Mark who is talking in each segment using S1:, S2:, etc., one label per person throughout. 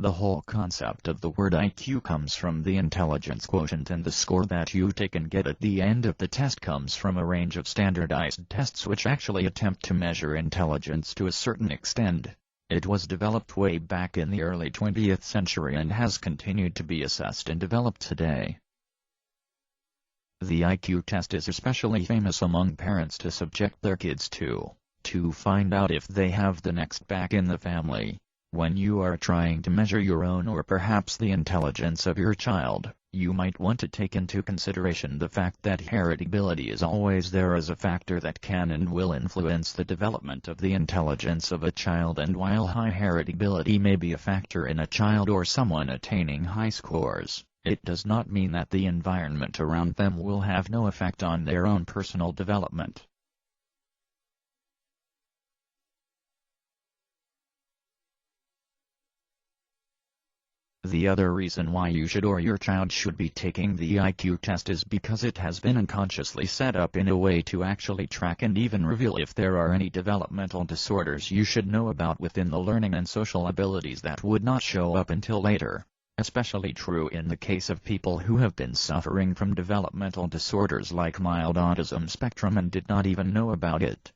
S1: The whole concept of the word IQ comes from the intelligence quotient, and the score that you take and get at the end of the test comes from a range of standardized tests which actually attempt to measure intelligence to a certain extent. It was developed way back in the early 20th century and has continued to be assessed and developed today. The IQ test is especially famous among parents to subject their kids to find out if they have the next back in the family. When you are trying to measure your own or perhaps the intelligence of your child, you might want to take into consideration the fact that heritability is always there as a factor that can and will influence the development of the intelligence of a child, and while high heritability may be a factor in a child or someone attaining high scores, it does not mean that the environment around them will have no effect on their own personal development. The other reason why you should or your child should be taking the IQ test is because it has been unconsciously set up in a way to actually track and even reveal if there are any developmental disorders you should know about within the learning and social abilities that would not show up until later. Especially true in the case of people who have been suffering from developmental disorders like mild autism spectrum and did not even know about it.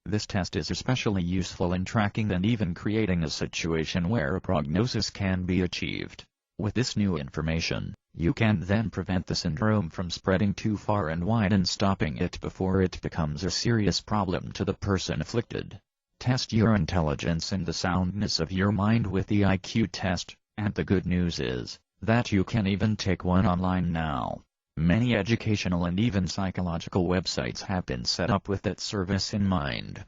S1: This test is especially useful in tracking and even creating a situation where a prognosis can be achieved. With this new information, you can then prevent the syndrome from spreading too far and wide and stopping it before it becomes a serious problem to the person afflicted. Test your intelligence and the soundness of your mind with the IQ test, and the good news is that you can even take one online now. Many educational and even psychological websites have been set up with that service in mind.